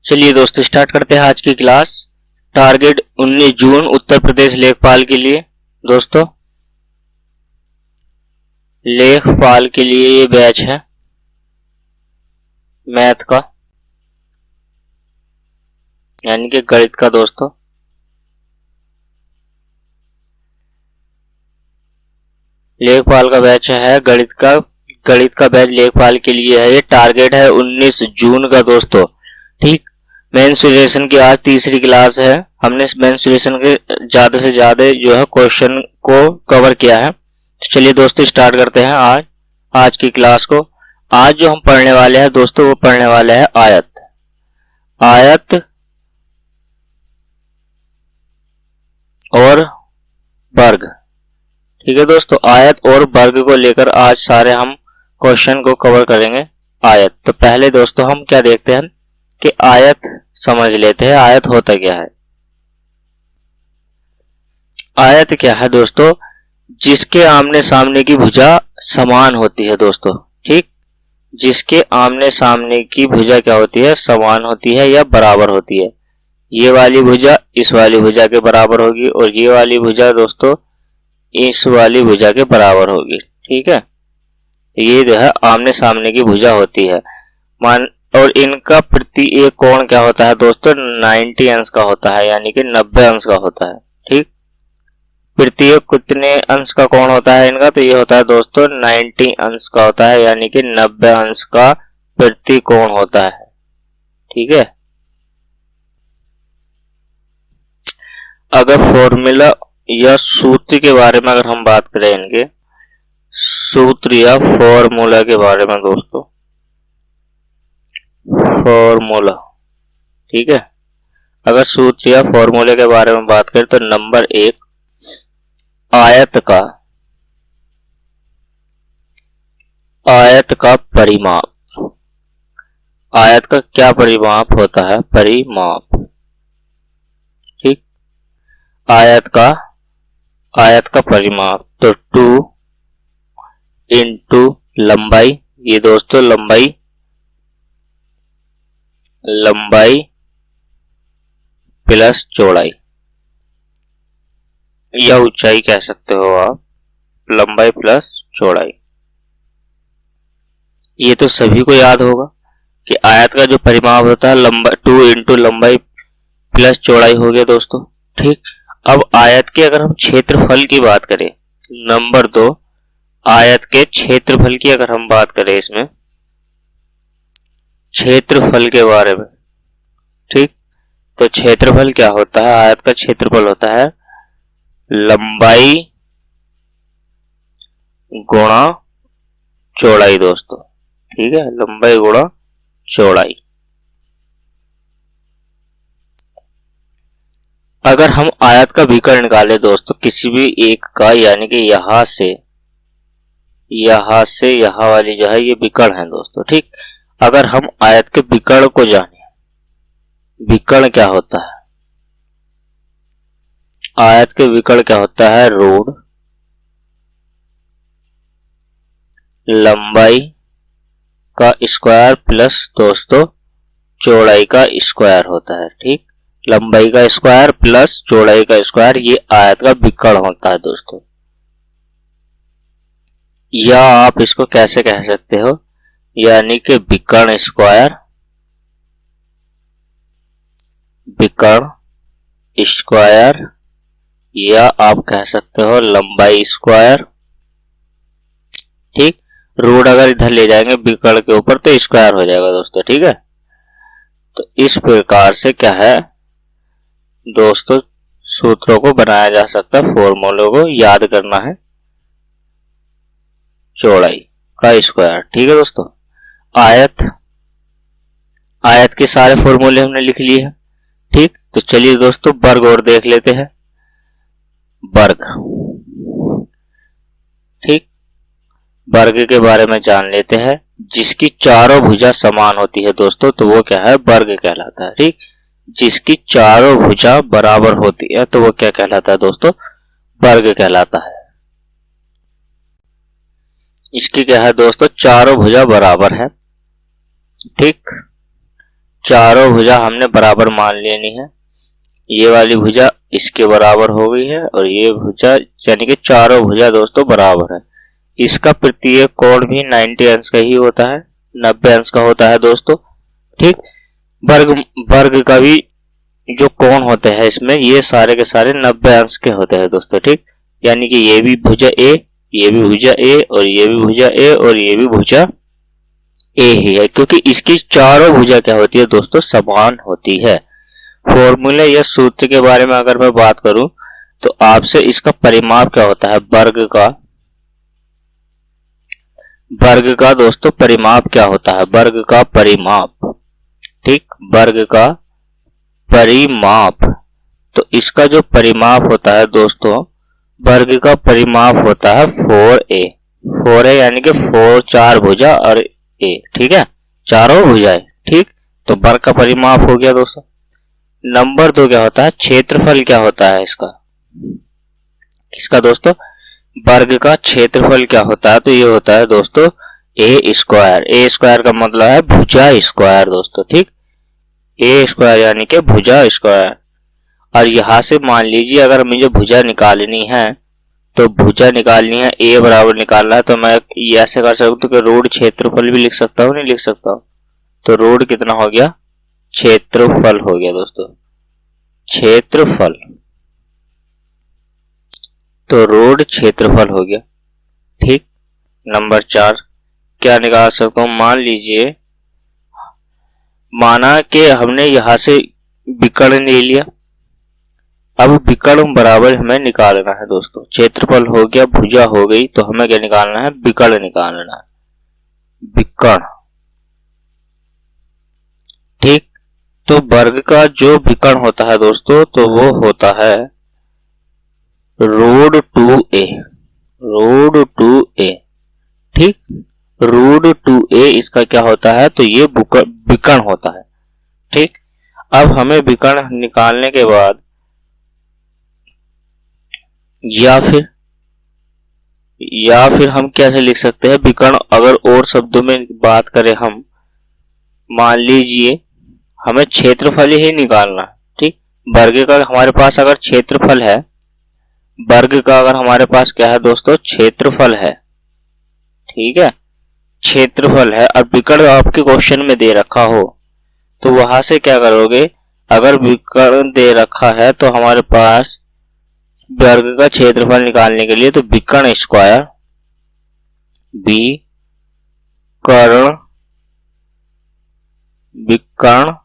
चलिए दोस्तों स्टार्ट करते हैं आज की क्लास। टारगेट 19 जून उत्तर प्रदेश लेखपाल के लिए। दोस्तों लेखपाल के लिए ये बैच है मैथ का यानी कि गणित का। दोस्तों लेखपाल का बैच है गणित का बैच लेखपाल के लिए है। ये टारगेट है 19 जून का दोस्तों। ठीक, मेंसुरेशन की आज तीसरी क्लास है। हमने मेंसुरेशन के ज्यादा से ज्यादा जो है क्वेश्चन को कवर किया है। तो चलिए दोस्तों स्टार्ट करते हैं आज की क्लास को। आज जो हम पढ़ने वाले हैं दोस्तों वो पढ़ने वाले हैं आयत और वर्ग। ठीक है दोस्तों, आयत और वर्ग को लेकर आज सारे हम क्वेश्चन को कवर करेंगे। आयत, तो पहले दोस्तों हम क्या देखते हैं कि आयत समझ लेते हैं। आयत होता क्या है? आयत क्या है दोस्तों? जिसके आमने सामने की भुजा समान होती है दोस्तों। ठीक, जिसके आमने सामने की भुजा क्या होती है? समान होती है या बराबर होती है। ये वाली भुजा इस वाली भुजा के बराबर होगी और ये वाली भुजा दोस्तों इस वाली भुजा के बराबर होगी। ठीक है, ये जो है आमने सामने की भुजा होती है। और इनका प्रति एक कोण क्या होता है दोस्तों? 90 अंश का होता है यानी कि 90 अंश का होता है। ठीक, प्रति एक कितने अंश का कोण होता है इनका? तो ये होता है दोस्तों 90 अंश का होता है यानी कि 90 अंश का प्रति कोण होता है। ठीक है, अगर फॉर्मूला या सूत्र के बारे में अगर हम बात करें, इनके सूत्र या फॉर्मूला के बारे में दोस्तों, फॉर्मूला, ठीक है, अगर सूत्र या फॉर्मूले के बारे में बात करें तो नंबर 1 आयत का परिमाप। आयत का क्या परिमाप होता है? परिमाप। ठीक, आयत का परिमाप तो 2 इंटू लंबाई। ये दोस्तों लंबाई प्लस चौड़ाई या ऊंचाई कह सकते हो आप। लंबाई प्लस चौड़ाई, ये तो सभी को याद होगा कि आयत का जो परिमाप होता है 2 इंटू लंबाई प्लस चौड़ाई हो गया दोस्तों। ठीक, अब आयत के अगर हम क्षेत्रफल की बात करें, नंबर 2 आयत के क्षेत्रफल की अगर हम बात करें, इसमें क्षेत्रफल के बारे में। ठीक, तो क्षेत्रफल क्या होता है? आयत का क्षेत्रफल होता है लंबाई गुणा चौड़ाई दोस्तों। ठीक है, लंबाई गुणा चौड़ाई। अगर हम आयत का विकर्ण निकाले दोस्तों किसी भी एक का, यानी कि यहां से यहां वाली जो है ये विकर्ण है दोस्तों। ठीक, अगर हम आयत के विकर्ण को जाने, विकर्ण क्या होता है? आयत के विकर्ण क्या होता है? रूट लंबाई का स्क्वायर प्लस दोस्तों चौड़ाई का स्क्वायर होता है। ठीक, लंबाई का स्क्वायर प्लस चौड़ाई का स्क्वायर, ये आयत का विकर्ण होता है दोस्तों। या आप इसको कैसे कह सकते हो, यानी कि विकर्ण स्क्वायर या आप कह सकते हो लंबाई स्क्वायर। ठीक, रूट अगर इधर ले जाएंगे विकर्ण के ऊपर तो स्क्वायर हो जाएगा दोस्तों। ठीक है, तो इस प्रकार से क्या है दोस्तों सूत्रों को बनाया जा सकता है, फॉर्मूलों को याद करना है। चौड़ाई का स्क्वायर। ठीक है दोस्तों, आयत के सारे फॉर्मूले हमने लिख लिए हैं। ठीक, तो चलिए दोस्तों वर्ग और देख लेते हैं। वर्ग, ठीक, वर्ग के बारे में जान लेते हैं। जिसकी चारों भुजा समान होती है दोस्तों तो वो क्या है? वर्ग कहलाता है। ठीक, जिसकी चारों भुजा बराबर होती है तो वो क्या कहलाता है दोस्तों? वर्ग कहलाता है। इसकी क्या है दोस्तों? चारों भुजा बराबर है। ठीक, चारों भुजा हमने बराबर मान लेनी है। ये वाली भुजा इसके बराबर हो गई है और ये भुजा यानी कि चारों भुजा दोस्तों बराबर है। इसका प्रत्येक कोण भी 90 अंश का ही होता है, 90 अंश का होता है दोस्तों। ठीक, वर्ग का भी जो कोण होते हैं इसमें ये सारे के सारे 90 अंश के होते हैं दोस्तों। ठीक, यानी कि ये भी भुजा ए, ये भी भुजा ए और ये भी भुजा ए और ये भी भुजा ए ही है, क्योंकि इसकी चारों भुजा क्या होती है दोस्तों, समान होती है। फॉर्मूले या सूत्र के बारे में अगर मैं बात करूं तो आपसे इसका परिमाप क्या होता है, वर्ग का दोस्तों परिमाप क्या होता है, वर्ग का परिमाप। ठीक, वर्ग का परिमाप, तो इसका जो परिमाप होता है दोस्तों, वर्ग का परिमाप होता है 4a। 4a यानी कि 4 चार भुजा और a। ठीक है, चारों भुजाएं। ठीक, तो वर्ग का परिमाप हो गया दोस्तों। नंबर 2 क्या होता है, क्षेत्रफल क्या होता है इसका दोस्तों, वर्ग का क्षेत्रफल क्या होता है, तो ये होता है दोस्तों ए स्क्वायर। ए स्क्वायर का मतलब है भुजा स्क्वायर दोस्तों। ठीक, ए स्क्वायर यानी कि भुजा स्क्वायर। और यहां से मान लीजिए अगर मुझे भुजा निकालनी है, तो भुजा निकालनी है ए बराबर निकालना है, तो मैं ये ऐसे कर सकता हूँ कि रोड क्षेत्रफल भी लिख सकता हूँ, नहीं लिख सकता हूँ। तो रोड कितना हो गया, क्षेत्रफल हो गया दोस्तों, क्षेत्रफल। तो रोड क्षेत्रफल हो गया। ठीक, नंबर 4 क्या निकाल सकता हूं, मान लीजिए माना कि हमने यहां से विकर्ण ले लिया। अब विकर्ण बराबर हमें निकालना है दोस्तों, क्षेत्रफल हो गया, भुजा हो गई, तो हमें क्या निकालना है, विकर्ण निकालना है, विकर्ण। ठीक, तो वर्ग का जो विकर्ण होता है दोस्तों, तो वो होता है रूट 2a, रूट 2a। ठीक, रूट 2a इसका क्या होता है, तो ये विकर्ण होता है। ठीक, अब हमें विकर्ण निकालने के बाद या फिर हम कैसे लिख सकते हैं विकर्ण, अगर और शब्दों में बात करें हम, मान लीजिए हमें क्षेत्रफल ही निकालना है। ठीक, वर्ग का हमारे पास अगर क्षेत्रफल है, वर्ग का अगर हमारे पास क्या है दोस्तों, क्षेत्रफल है। ठीक है, क्षेत्रफल है और विकर्ण आपके क्वेश्चन में दे रखा हो, तो वहां से क्या करोगे, अगर विकर्ण दे रखा है तो हमारे पास वर्ग का क्षेत्रफल निकालने के लिए तो विकर्ण स्क्वायर, विकर्ण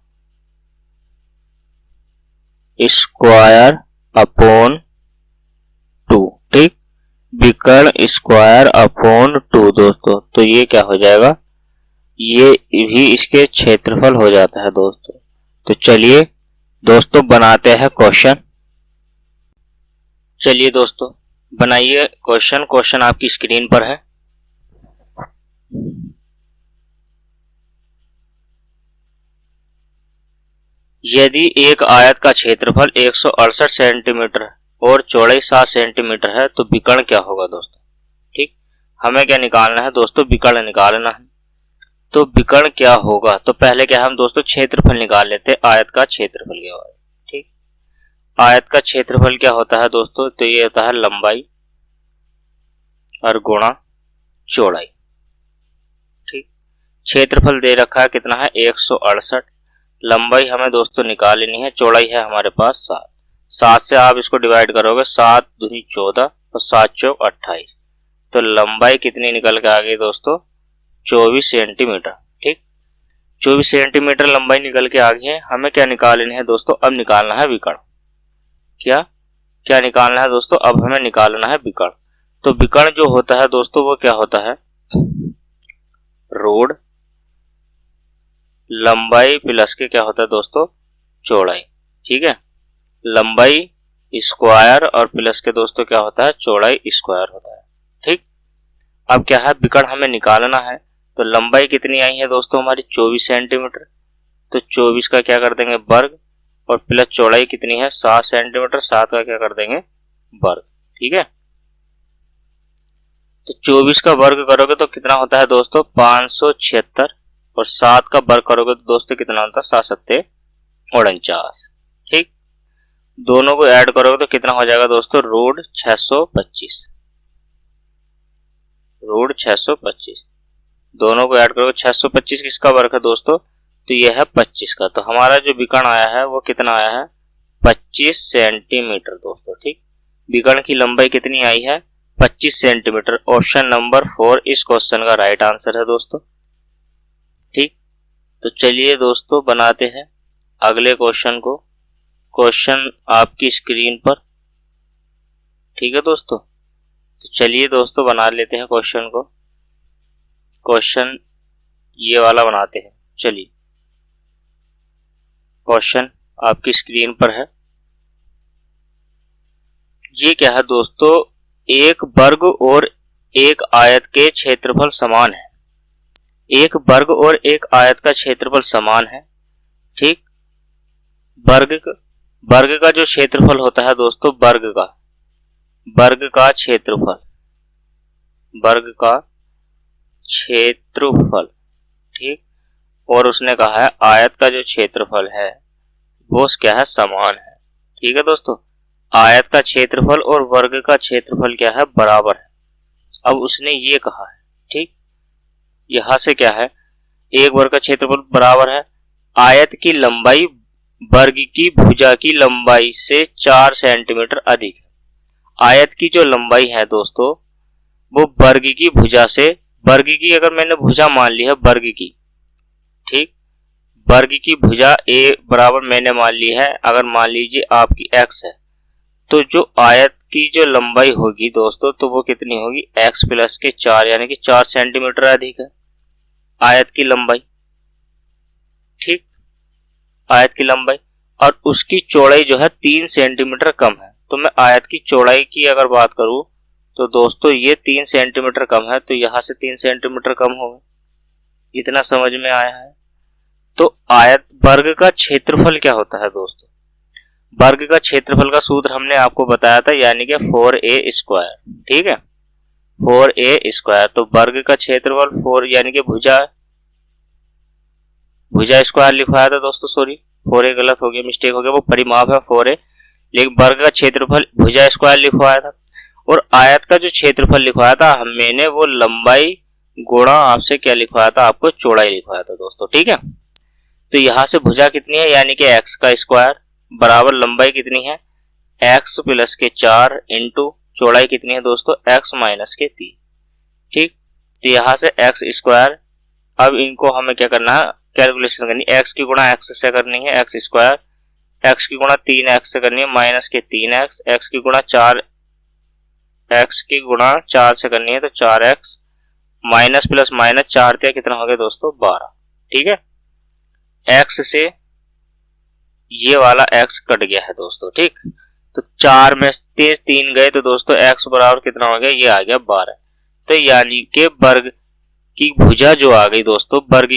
स्क्वायर अपॉन 2। ठीक, विकर्ण स्क्वायर अपॉन 2 दोस्तों, तो ये क्या हो जाएगा, ये भी इसके क्षेत्रफल हो जाता है दोस्तों। तो चलिए दोस्तों बनाते हैं क्वेश्चन। चलिए दोस्तों बनाइए क्वेश्चन। क्वेश्चन आपकी स्क्रीन पर है। यदि एक आयत का क्षेत्रफल 168 सेंटीमीटर और चौड़ाई 7 सेंटीमीटर है तो विकर्ण क्या होगा दोस्तों। ठीक, हमें क्या निकालना है दोस्तों, विकर्ण निकालना है। तो विकर्ण क्या होगा, तो पहले क्या हम दोस्तों क्षेत्रफल निकाल लेते हैं, आयत का क्षेत्रफल क्या होगा। ठीक, आयत का क्षेत्रफल क्या होता है दोस्तों, तो ये होता है लंबाई और गुणा चौड़ाई। ठीक, क्षेत्रफल दे रखा है कितना है 168, लंबाई हमें दोस्तों निकाल लेनी है, चौड़ाई है हमारे पास 7। 7 से आप इसको डिवाइड करोगे, 7 दूनी 14 और 7 चौक 28, तो लंबाई कितनी निकल के आ गई दोस्तों, 24 सेंटीमीटर। ठीक, 24 सेंटीमीटर लंबाई निकल के आ गई है। हमें क्या निकालनी है दोस्तों, अब निकालना है विकर्ण। क्या निकालना है दोस्तों, अब हमें निकालना है विकर्ण। तो विकर्ण जो होता है दोस्तों वो क्या होता है, रोड लंबाई प्लस के क्या होता है दोस्तों, चौड़ाई। ठीक है, लंबाई स्क्वायर और प्लस के दोस्तों क्या होता है, चौड़ाई स्क्वायर होता है। ठीक, अब क्या है, विकर्ण हमें निकालना है। तो लंबाई कितनी आई है दोस्तों हमारी 24 सेंटीमीटर, तो 24 का क्या कर देंगे वर्ग, और प्लस चौड़ाई कितनी है 7 सेंटीमीटर, 7 का क्या कर देंगे वर्ग। ठीक है, तो 24 का वर्ग करोगे तो कितना होता है दोस्तों 576 और 7 का वर्ग करोगे तो दोस्तों कितना होता है, 7 सत्ते 49। ठीक, दोनों को ऐड करोगे तो कितना हो जाएगा दोस्तों, रूट 625। रूट 625 दोनों को ऐड करोगे, 625 किसका वर्ग है दोस्तों, तो यह है 25 का। तो हमारा जो विकर्ण आया है वो कितना आया है, 25 सेंटीमीटर दोस्तों। ठीक, विकर्ण की लंबाई कितनी आई है, 25 सेंटीमीटर। ऑप्शन नंबर 4 इस क्वेश्चन का राइट आंसर है दोस्तों। ठीक, तो चलिए दोस्तों बनाते हैं अगले क्वेश्चन को। क्वेश्चन आपकी स्क्रीन पर। ठीक है दोस्तों, तो चलिए दोस्तों बना लेते हैं क्वेश्चन को। क्वेश्चन ये वाला बनाते हैं। चलिए, क्वेश्चन आपकी स्क्रीन पर है। ये क्या है दोस्तों, एक वर्ग और एक आयत के क्षेत्रफल समान है। एक वर्ग और एक आयत का क्षेत्रफल समान है। ठीक, वर्ग का जो क्षेत्रफल होता है दोस्तों, वर्ग का क्षेत्रफल, वर्ग का क्षेत्रफल। ठीक, और उसने कहा है आयत का जो क्षेत्रफल है वो क्या है, समान है। ठीक है दोस्तों, आयत का क्षेत्रफल और वर्ग का क्षेत्रफल क्या है, बराबर है। अब उसने ये कहा है। ठीक, यहां से क्या है, एक वर्ग का क्षेत्रफल बराबर है, आयत की लंबाई वर्ग की भुजा की लंबाई से 4 सेंटीमीटर अधिक है। आयत की जो लंबाई है दोस्तों वो वर्ग की भुजा से, वर्ग की अगर मैंने भुजा मान ली है वर्ग की, ठीक, वर्ग की भुजा a बराबर मैंने मान ली है, अगर मान लीजिए आपकी x है, तो जो आयत की जो लंबाई होगी दोस्तों तो वो कितनी होगी, x प्लस के 4, यानी कि 4 सेंटीमीटर अधिक है आयत की लंबाई। ठीक, आयत की लंबाई, और उसकी चौड़ाई जो है 3 सेंटीमीटर कम है। तो मैं आयत की चौड़ाई की अगर बात करूं तो दोस्तों ये 3 सेंटीमीटर कम है, तो यहां से 3 सेंटीमीटर कम होगा। इतना समझ में आया है। तो आयत वर्ग का क्षेत्रफल क्या होता है दोस्तों, वर्ग का क्षेत्रफल का सूत्र हमने आपको बताया था, यानी कि 4a स्क्वायर। ठीक है, 4a स्क्वायर। तो वर्ग का क्षेत्रफल 4 यानी कि भुजा स्क्वायर लिखवाया था दोस्तों, सॉरी 4a गलत हो गया, मिस्टेक हो गया, वो परिमाप है 4a, लेकिन वर्ग का क्षेत्रफल भुजा स्क्वायर लिखवाया था। और आयत का जो क्षेत्रफल लिखवाया था मैंने वो लंबाई गुणा आपसे क्या लिखवाया था, आपको चौड़ाई लिखवाया था दोस्तों। ठीक है, तो यहां से भुजा कितनी है, यानी कि x का स्क्वायर बराबर लंबाई कितनी है, x प्लस के 4 इंटू चौड़ाई कितनी है दोस्तों, x माइनस के 3। ठीक, तो यहां से x स्क्वायर, अब इनको हमें क्या करना है, कैलकुलेशन करनी, x की गुणा x से करनी है x स्क्वायर, x की गुणा 3x से करनी है माइनस के 3x, x की गुणा 4 से करनी है तो 4x, माइनस प्लस माइनस 4 दिया, कितना हो गया दोस्तों 12। ठीक है, x से ये वाला x कट गया है दोस्तों। ठीक, तो 4 में 3 गए तो दोस्तों x बराबर कितना हो गया, ये आ गया 12। तो यानी कि वर्ग की भुजा जो आ गई दोस्तों, वर्ग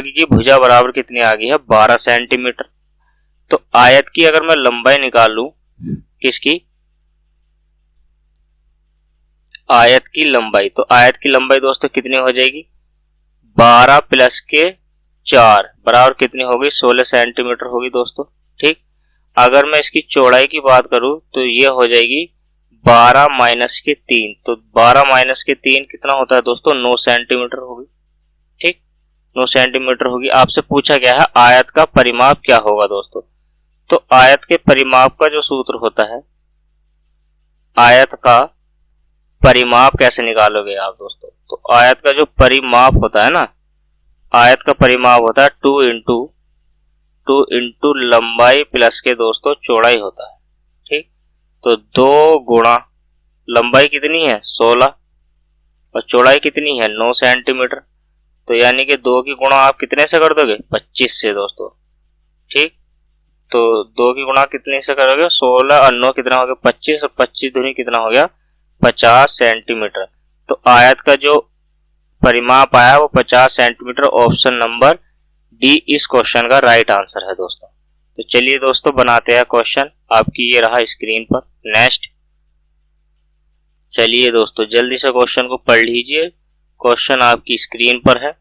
की भुजा बराबर कितनी आ गई है, 12 सेंटीमीटर। तो आयत की अगर मैं लंबाई निकाल लूं, किसकी, आयत की लंबाई, तो आयत की लंबाई दोस्तों कितनी हो जाएगी, 12 प्लस के 4 बराबर कितनी होगी, 16 सेंटीमीटर होगी दोस्तों। ठीक, अगर मैं इसकी चौड़ाई की बात करूं तो ये हो जाएगी 12 माइनस के 3, तो 12 माइनस के 3 कितना होता है दोस्तों, 9 सेंटीमीटर होगी। ठीक, 9 सेंटीमीटर होगी। आपसे पूछा गया है आयत का परिमाप क्या होगा दोस्तों, तो आयत के परिमाप का जो सूत्र होता है, आयत का परिमाप कैसे निकालोगे आप दोस्तों, तो आयत का जो परिमाप होता है ना, आयत का परिमाप होता है 2 इंटू लंबाई प्लस के दोस्तों चौड़ाई होता है। ठीक, तो 2 गुणा लंबाई कितनी है 16 और चौड़ाई कितनी है 9 सेंटीमीटर, तो यानी कि 2 की गुणा आप कितने से कर दोगे, 25 से दोस्तों। ठीक, तो 2 की गुणा कितने से करोगे, 16 और 9 कितना हो गया 25, और 25 दूनी कितना हो गया 50 सेंटीमीटर। तो आयत का जो परिमाप आया वो 50 सेंटीमीटर। ऑप्शन नंबर डी इस क्वेश्चन का राइट आंसर है दोस्तों। तो चलिए दोस्तों बनाते हैं क्वेश्चन, आपकी ये रहा स्क्रीन पर। नेक्स्ट, चलिए दोस्तों जल्दी से क्वेश्चन को पढ़ लीजिए। क्वेश्चन आपकी स्क्रीन पर है।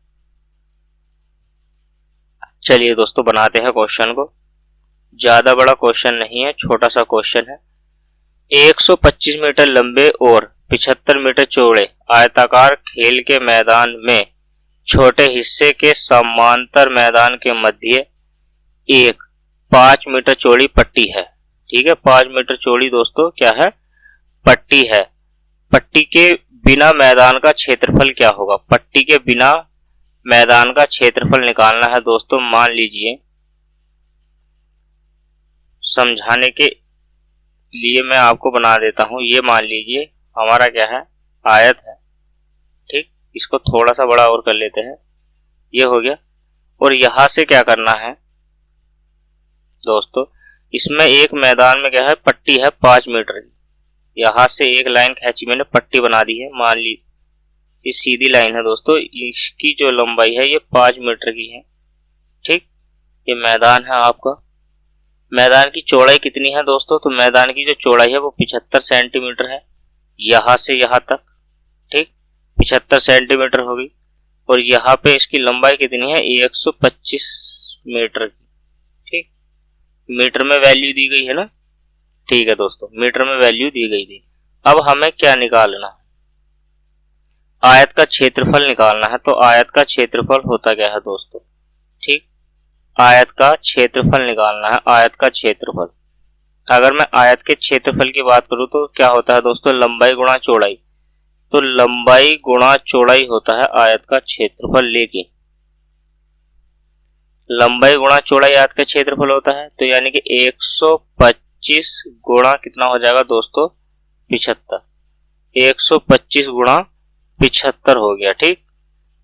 चलिए दोस्तों बनाते हैं क्वेश्चन को। ज्यादा बड़ा क्वेश्चन नहीं है, छोटा सा क्वेश्चन है। 125 मीटर लंबे और 75 मीटर चौड़े आयताकार खेल के मैदान में छोटे हिस्से के समांतर मैदान के मध्य एक 5 मीटर चौड़ी पट्टी है। ठीक है, 5 मीटर चौड़ी दोस्तों क्या है, पट्टी है। पट्टी के बिना मैदान का क्षेत्रफल क्या होगा? पट्टी के बिना मैदान का क्षेत्रफल निकालना है दोस्तों। मान लीजिए, समझाने के लिए मैं आपको बना देता हूं। ये मान लीजिए हमारा क्या है, आयत है। ठीक, इसको थोड़ा सा बड़ा और कर लेते हैं। ये हो गया। और यहां से क्या करना है दोस्तों, इसमें एक मैदान में क्या है, पट्टी है 5 मीटर की। यहां से एक लाइन खींची मैंने, पट्टी बना दी है। मान ली ये सीधी लाइन है दोस्तों, इसकी जो लंबाई है ये 5 मीटर की है। ठीक, ये मैदान है आपका। मैदान की चौड़ाई कितनी है दोस्तों? तो मैदान की जो चौड़ाई है वो 75 सेंटीमीटर है, यहां से यहां तक। ठीक, 75 सेंटीमीटर होगी। और यहाँ पे इसकी लंबाई कितनी है, 125 मीटर की। ठीक, मीटर में वैल्यू दी गई है ना। ठीक है दोस्तों, मीटर में वैल्यू दी गई थी। अब हमें क्या निकालना है, आयत का क्षेत्रफल निकालना है। तो आयत का क्षेत्रफल होता क्या है दोस्तों? ठीक, आयत का क्षेत्रफल निकालना है। आयत का क्षेत्रफल, अगर मैं आयत के क्षेत्रफल की बात करूं तो क्या होता है दोस्तों, लंबाई गुणा चौड़ाई। तो लंबाई गुणा चौड़ाई होता है आयत का क्षेत्रफल। लेकिन लंबाई गुणा चौड़ाई आयत का क्षेत्रफल होता है, तो यानी कि 125 गुणा कितना हो जाएगा दोस्तों, 75। 125 गुणा 75 हो गया। ठीक,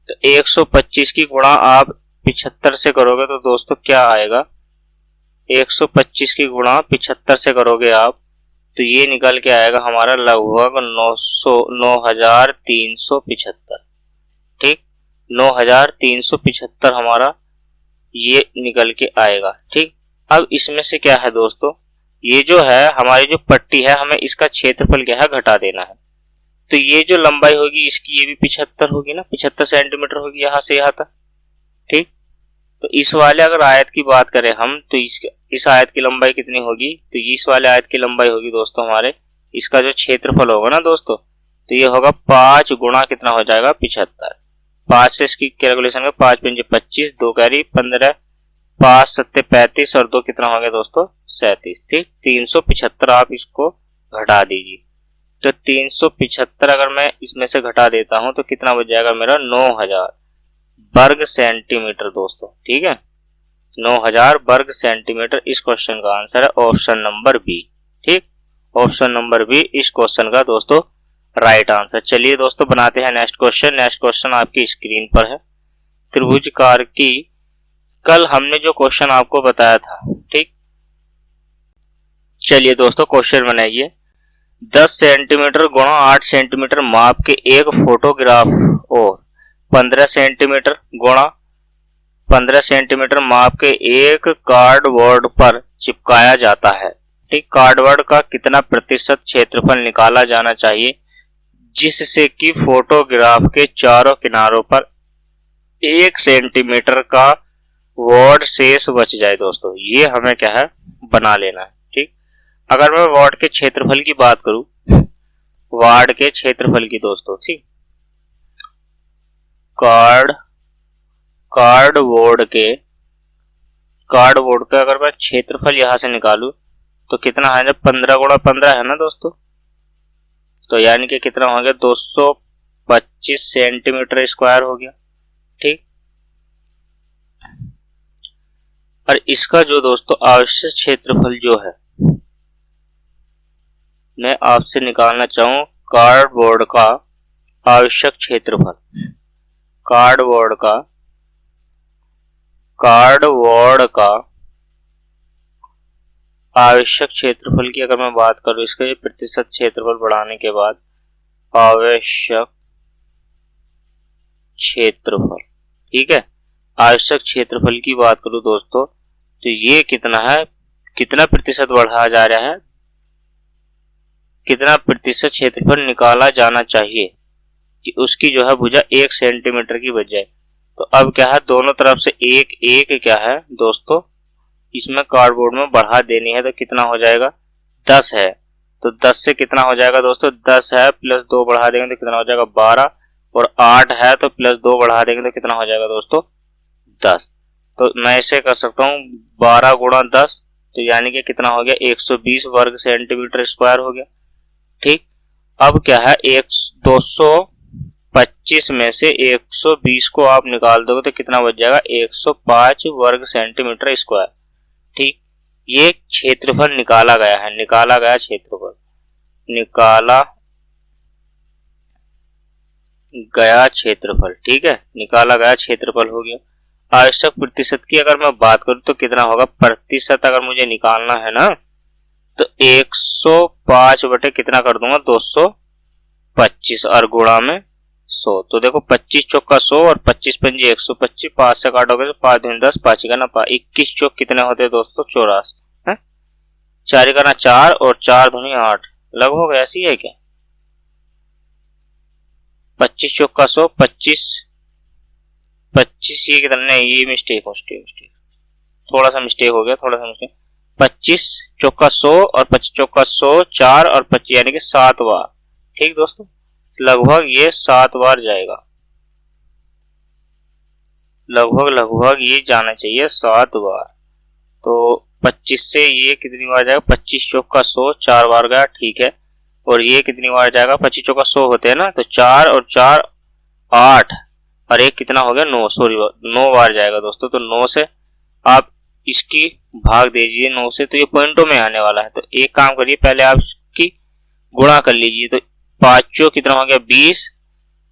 तो 125 की गुणा आप 75 से करोगे तो दोस्तों क्या आएगा, 125 की गुणा 75 से करोगे आप तो ये निकल के आएगा हमारा लगभग 9375। ठीक, 9375 हमारा ये निकल के आएगा। ठीक, अब इसमें से क्या है दोस्तों, ये जो है हमारी जो पट्टी है, हमें इसका क्षेत्रफल क्या है, घटा देना है। तो ये जो लंबाई होगी इसकी, ये भी 75 होगी ना, 75 सेंटीमीटर होगी यहाँ से यहाँ तक। ठीक, तो इस वाले अगर आयत की बात करें हम, तो इस आयत की लंबाई कितनी होगी, तो इस वाले आयत की लंबाई होगी दोस्तों हमारे, इसका जो क्षेत्रफल होगा ना दोस्तों, तो ये होगा 5 गुणा कितना हो जाएगा, 75। 5 से इसकी कैलकुलेशन में 5 पंजे 25, 2 कैरी 15, 5 सत्ते 35 और 2 कितना हो गया दोस्तों, 37। ठीक, 375 आप इसको घटा दीजिए। तो 375 अगर मैं इसमें से घटा देता हूं तो कितना बच जाएगा मेरा, 9000 वर्ग सेंटीमीटर दोस्तों। ठीक है, 9000 वर्ग सेंटीमीटर। इस क्वेश्चन का आंसर है ऑप्शन नंबर बी। ठीक, ऑप्शन नंबर बी इस क्वेश्चन का दोस्तों राइट आंसर। चलिए दोस्तों बनाते हैं नेक्स्ट क्वेश्चन। नेक्स्ट क्वेश्चन आपकी स्क्रीन पर है। त्रिभुजकार की, कल हमने जो क्वेश्चन आपको बताया था। ठीक, चलिए दोस्तों क्वेश्चन बनाइए। 10 सेंटीमीटर गुणा 8 सेंटीमीटर माप के एक फोटोग्राफ और 15 सेंटीमीटर गुणा 15 सेंटीमीटर माप के एक कार्डबोर्ड पर चिपकाया जाता है। ठीक, कार्डबोर्ड का कितना प्रतिशत क्षेत्रफल निकाला जाना चाहिए जिससे कि फोटोग्राफ के चारों किनारों पर 1 सेंटीमीटर का वॉर्ड शेष बच जाए दोस्तों। ये हमें क्या है, बना लेना है। ठीक, अगर मैं वार्ड के क्षेत्रफल की बात करूं, वार्ड के क्षेत्रफल की दोस्तों, ठीक, कार्डबोर्ड का अगर मैं क्षेत्रफल यहां से निकालूं तो कितना है, 15 गुणा 15 है ना दोस्तों, तो यानी कि कितना हो गया, 225 सेंटीमीटर स्क्वायर हो गया। ठीक, और इसका जो दोस्तों आवश्यक क्षेत्रफल जो है, मैं आपसे निकालना चाहूं कार्डबोर्ड का आवश्यक क्षेत्रफल। कार्डबोर्ड का आवश्यक क्षेत्रफल की अगर मैं बात करूं, इसका ये प्रतिशत क्षेत्रफल बढ़ाने के बाद आवश्यक क्षेत्रफल। ठीक है, आवश्यक क्षेत्रफल की बात करूं दोस्तों तो ये कितना है, कितना प्रतिशत बढ़ाया जा रहा है, कितना प्रतिशत क्षेत्रफल निकाला जाना चाहिए। कि उसकी जो है भुजा 1 सेंटीमीटर की बच जाए। तो अब क्या है, दोनों तरफ से एक एक क्या है दोस्तों, इसमें कार्डबोर्ड में बढ़ा देनी है। तो कितना हो जाएगा, 10 है तो 10 से कितना हो जाएगा दोस्तों, 10 है प्लस 2 बढ़ा देंगे तो कितना हो जाएगा 12, और 8 है तो प्लस 2 बढ़ा देंगे तो कितना हो जाएगा दोस्तों 10। तो मैं इसे कर सकता हूँ 12 गुणा 10, तो यानी कि कितना हो गया 120 वर्ग सेंटीमीटर स्क्वायर हो गया। ठीक, अब क्या है 225 में से 120 को आप निकाल दोगे तो कितना बच जाएगा 105 वर्ग सेंटीमीटर स्क्वायर। ठीक, ये क्षेत्रफल निकाला गया है, निकाला गया क्षेत्रफल, निकाला गया क्षेत्रफल। ठीक है, निकाला गया क्षेत्रफल हो गया। आवश्यक प्रतिशत की अगर मैं बात करूं तो कितना होगा, प्रतिशत अगर मुझे निकालना है ना तो 105 बटे कितना कर दूंगा 225 और गुणा में 100। तो देखो 25 चौक का 100 और 25 पंजे 125, 5 से काटोगे तो 5 दूनी 10, 5 का ना 21 चौक कितने होते हैं दोस्तों 84 है, 4 का ना 4 और 4 दूनी 8, लगभग ऐसी है क्या। 25 चौक का 100, 25 ये कितना, नहीं ये मिस्टेक थोड़ा सा मिस्टेक हो गया, थोड़ा सा मिस्टेक। 25 चौका 100 और 25 चौका 100, 4 और 25 यानी कि 7 बार। ठीक दोस्तों, लगभग ये 7 बार जाएगा, लगभग ये जाना चाहिए 7 बार। तो 25 से ये कितनी बार जाएगा, 25 चौका 100 4 बार गया, ठीक है। और ये कितनी बार जाएगा, 25 चौका 100 होते हैं ना, तो 4 और 4 8 और एक कितना हो गया 9, सॉरी 9 बार जाएगा दोस्तों। तो 9 से आप इसकी भाग दीजिए 9 से, तो ये पॉइंटों में आने वाला है। तो एक काम करिए, पहले आप इसकी गुणा कर लीजिए। तो 5 कितना हो गया 20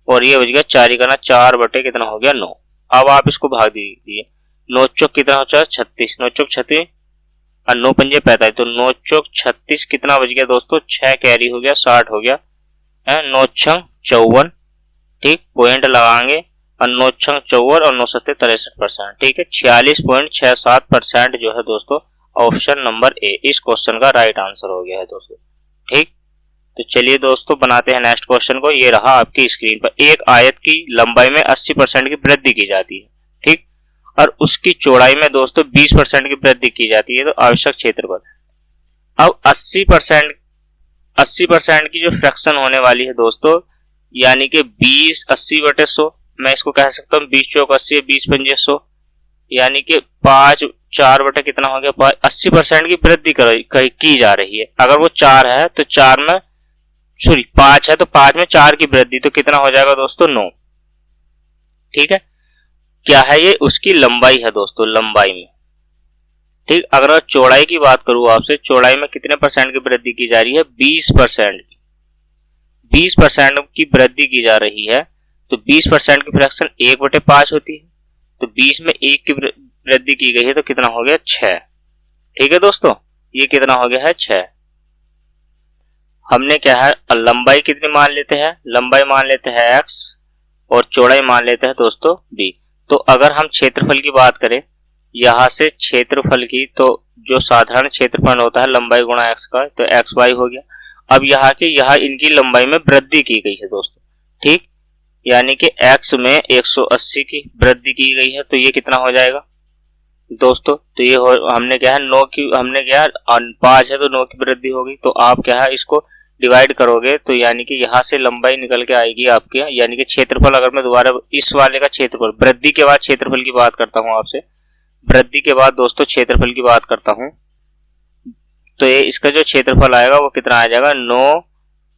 और ये बच गया 4 का ना 4 बटे कितना हो गया 9। अब आप इसको भाग दीजिए, 9 चौक कितना हो जाएगा 36, 9 चौक 36 और 9 पंजे 45, तो 9 चौक 36 कितना बच गया दोस्तों 6 कैरी हो गया 60 हो गया है, 9 छंग 54। ठीक, पॉइंट लगाएंगे और 9 छंग 54 और 9 सत्ते 63%। ठीक है, 46.67% जो है दोस्तों ऑप्शन नंबर ए इस क्वेश्चन का राइट आंसर हो गया है दोस्तों। ठीक, तो चलिए दोस्तों बनाते हैं नेक्स्ट क्वेश्चन को। ये रहा आपकी स्क्रीन पर, एक आयत की लंबाई में 80% की वृद्धि की जाती है। ठीक, और उसकी चौड़ाई में दोस्तों 20% की वृद्धि की जाती है। तो आवश्यक क्षेत्रफल, अब 80% की जो फ्रैक्शन होने वाली है दोस्तों, यानी कि 20 80 बटे 100, मैं इसको कह सकता हूँ 20 चौक 80, 20 पंजे 100, यानी कि 5 4 बटे कितना हो गया 80% की वृद्धि की जा रही है। अगर वो 4 है तो 4 में सॉरी 5 है तो 5 में 4 की वृद्धि, तो कितना हो जाएगा दोस्तों 9। ठीक है, क्या है ये, उसकी लंबाई है दोस्तों, लंबाई में। ठीक, अगर चौड़ाई की बात करूं आपसे, चौड़ाई में कितने परसेंट की वृद्धि की जा रही है 20%, 20% की वृद्धि की जा रही है। तो 20% की फ्रैक्शन 1/5 होती है, तो 20 में 1 की वृद्धि की गई है तो कितना हो गया 6। ठीक है दोस्तों, ये कितना हो गया है 6। हमने क्या है लंबाई कितनी मान लेते हैं, लंबाई मान लेते हैं x और चौड़ाई मान लेते हैं दोस्तों b। तो अगर हम क्षेत्रफल की बात करें, यहां से क्षेत्रफल की, तो जो साधारण क्षेत्रफल होता है लंबाई गुणा x का, तो xy हो गया। अब यहाँ इनकी लंबाई में वृद्धि की गई है दोस्तों। ठीक, यानी कि x में 180 की वृद्धि की गई है, तो ये कितना हो जाएगा दोस्तों, तो ये हमने क्या है 9 की, हमने क्या 5 है तो 9 की वृद्धि होगी। तो आप क्या है इसको डिवाइड करोगे तो यानी कि यहाँ से लंबाई निकल के आएगी आपके, यानी कि क्षेत्रफल, अगर मैं दोबारा इस वाले का क्षेत्रफल, वृद्धि के बाद क्षेत्रफल की बात करता हूँ आपसे, वृद्धि के बाद दोस्तों क्षेत्रफल की बात करता हूँ, तो ये इसका जो क्षेत्रफल आएगा वो कितना आ जाएगा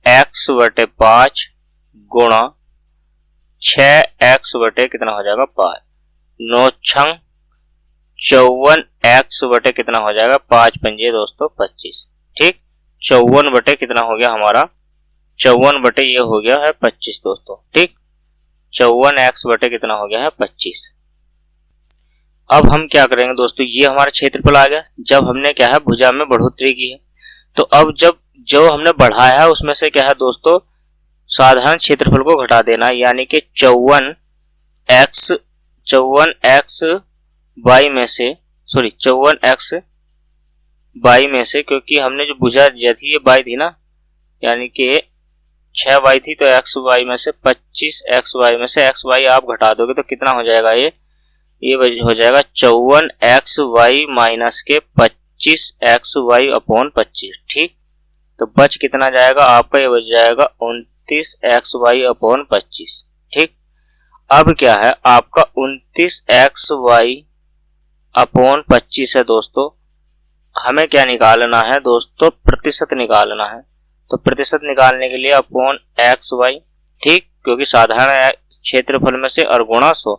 9x/5 गुणा 6x बटे कितना हो जाएगा 5, 9 छंग 54x बटे कितना हो जाएगा 5 पंजे दोस्तों 25। ठीक, 54 बटे कितना हो गया हमारा, 54 बटे ये हो गया है 25 दोस्तों। ठीक, 54x बटे कितना हो गया है 25। अब हम क्या करेंगे दोस्तों, ये हमारा क्षेत्रफल आ गया जब हमने क्या है भुजा में बढ़ोतरी की है। तो अब जब जो हमने बढ़ाया है उसमें से क्या है दोस्तों साधारण क्षेत्रफल को घटा देना, यानी कि 54x y में से, सॉरी 54x y में से, क्योंकि हमने जो भुजा दिया थी ये y थी ना, यानी कि 6y थी तो xy में से 25xy में से xy आप घटा दोगे तो कितना हो जाएगा, ये हो जाएगा 54xy माइनस के 25xy अपॉन 25। ठीक, तो बच कितना जाएगा आपका, ये बच जाएगा 29xy अपॉन 25। ठीक, अब क्या है आपका 29xy अपॉन 25 है दोस्तों, हमें क्या निकालना है दोस्तों, प्रतिशत निकालना है। तो प्रतिशत निकालने के लिए अपॉन xy, ठीक, क्योंकि साधारण क्षेत्रफल में से और गुणा 100,